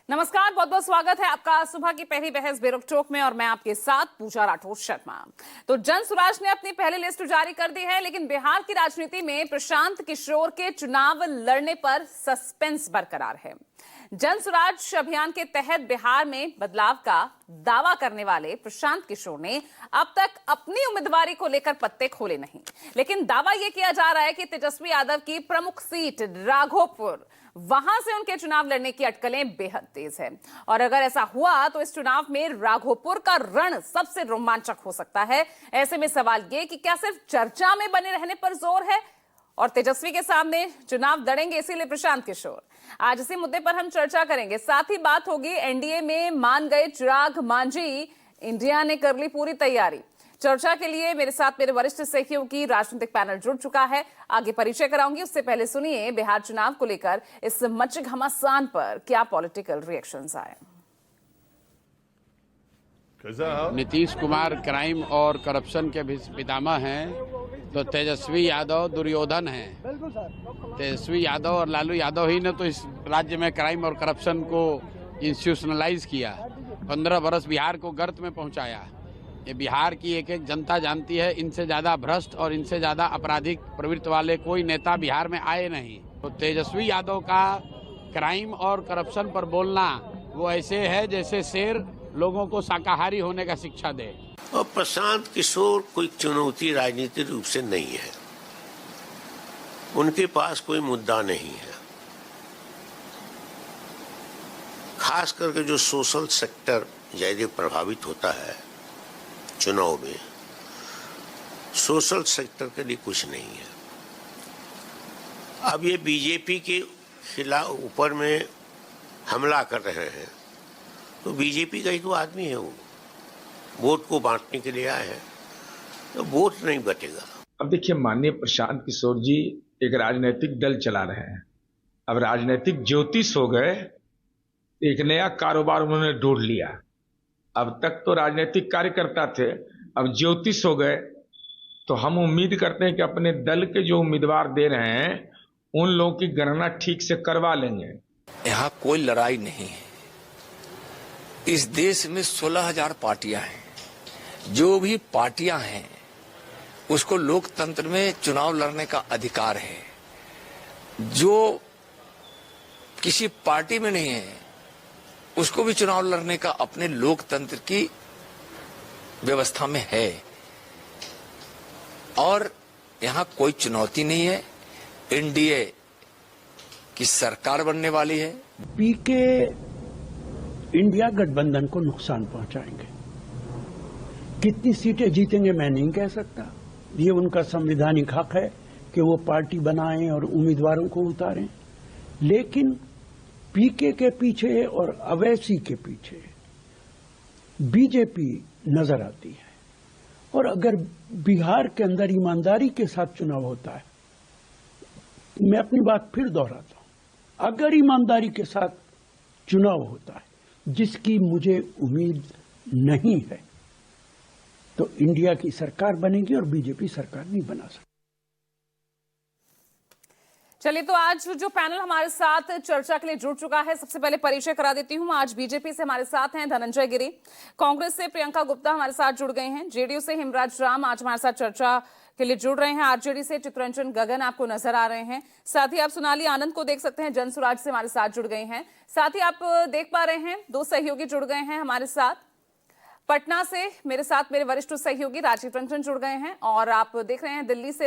नमस्कार, बहुत बहुत स्वागत है आपका सुबह की पहली बहस बेरोक-टोक में और मैं आपके साथ पूजा राठौर शर्मा। तो जन स्वराज ने अपनी पहली लिस्ट जारी कर दी है, लेकिन बिहार की राजनीति में प्रशांत किशोर के चुनाव लड़ने पर सस्पेंस बरकरार है। जन स्वराज अभियान के तहत बिहार में बदलाव का दावा करने वाले प्रशांत किशोर ने अब तक अपनी उम्मीदवारी को लेकर पत्ते खोले नहीं, लेकिन दावा यह किया जा रहा है कि तेजस्वी यादव की प्रमुख सीट राघोपुर, वहां से उनके चुनाव लड़ने की अटकलें बेहद तेज है। और अगर ऐसा हुआ तो इस चुनाव में राघोपुर का रण सबसे रोमांचक हो सकता है। ऐसे में सवाल ये कि क्या सिर्फ चर्चा में बने रहने पर जोर है और तेजस्वी के सामने चुनाव लड़ेंगे इसीलिए प्रशांत किशोर? आज इसी मुद्दे पर हम चर्चा करेंगे। साथ ही बात होगी एनडीए में मान गए चिराग मांझी, इंडिया ने कर ली पूरी तैयारी। चर्चा के लिए मेरे साथ मेरे वरिष्ठ सहयोगी राजनीतिक पैनल जुड़ चुका है। आगे परिचय कराऊंगी, उससे पहले सुनिए बिहार चुनाव को लेकर इस मच घमासान पर क्या पॉलिटिकल रिएक्शंस आए। नीतीश कुमार क्राइम और करप्शन के भी पितामह हैं, तो तेजस्वी यादव दुर्योधन हैं। तेजस्वी यादव और लालू यादव ही ने तो इस राज्य में क्राइम और करप्शन को इंस्टीट्यूशनलाइज किया, 15 बरस बिहार को गर्त में पहुंचाया। ये बिहार की एक एक जनता जानती है, इनसे ज्यादा भ्रष्ट और इनसे ज्यादा आपराधिक प्रवृत्ति वाले कोई नेता बिहार में आए नहीं। तो तेजस्वी यादव का क्राइम और करप्शन पर बोलना वो ऐसे है जैसे शेर लोगों को शाकाहारी होने का शिक्षा दे। और प्रशांत किशोर कोई चुनौती राजनीतिक रूप से नहीं है, उनके पास कोई मुद्दा नहीं है। खास करके जो सोशल सेक्टर ज्यादा प्रभावित होता है चुनाव में, सोशल सेक्टर के लिए कुछ नहीं है। अब ये बीजेपी के खिलाफ ऊपर में हमला कर रहे हैं, तो बीजेपी का ही तो आदमी है, वो वोट को बांटने के लिए आए हैं, तो वोट नहीं बटेगा। अब देखिए, माननीय प्रशांत किशोर जी एक राजनीतिक दल चला रहे हैं। अब राजनीतिक ज्योतिष हो गए, एक नया कारोबार उन्होंने ढूंढ लिया। अब तक तो राजनीतिक कार्यकर्ता थे, अब ज्योतिष हो गए। तो हम उम्मीद करते हैं कि अपने दल के जो उम्मीदवार दे रहे हैं उन लोगों की गणना ठीक से करवा लेंगे। यहाँ कोई लड़ाई नहीं है। इस देश में 16,000 पार्टियां हैं। जो भी पार्टियां हैं उसको लोकतंत्र में चुनाव लड़ने का अधिकार है। जो किसी पार्टी में नहीं है उसको भी चुनाव लड़ने का अपने लोकतंत्र की व्यवस्था में है। और यहाँ कोई चुनौती नहीं है। एनडीए की सरकार बनने वाली है। पीके इंडिया गठबंधन को नुकसान पहुंचाएंगे। कितनी सीटें जीतेंगे मैं नहीं कह सकता, ये उनका संवैधानिक हक है कि वो पार्टी बनाएं और उम्मीदवारों को उतारें। लेकिन पीके के पीछे और अवैसी के पीछे बीजेपी नजर आती है। और अगर बिहार के अंदर ईमानदारी के साथ चुनाव होता है, मैं अपनी बात फिर दोहराता हूं, अगर ईमानदारी के साथ चुनाव होता है, जिसकी मुझे उम्मीद नहीं है, तो इंडिया की सरकार बनेगी और बीजेपी सरकार नहीं बना सकती। चलिए, तो आज जो पैनल हमारे साथ चर्चा के लिए जुड़ चुका है, सबसे पहले परिचय करा देती हूं। आज बीजेपी से हमारे साथ हैं धनंजय गिरी, कांग्रेस से प्रियंका गुप्ता हमारे साथ जुड़ गए हैं, जेडीयू से हिमराज राम आज हमारे साथ चर्चा के लिए जुड़ रहे हैं, आरजेडी से चित्रंजन गगन आपको नजर आ रहे हैं। साथ ही आप सोनाली आनंद को देख सकते हैं, जन स्वराज से हमारे साथ जुड़ गए हैं। साथ ही आप देख पा रहे हैं दो सहयोगी जुड़ गए हैं हमारे साथ। पटना से मेरे साथ मेरे वरिष्ठ सहयोगी राजीव रंजन जुड़ गए हैं और आप देख रहे हैं दिल्ली से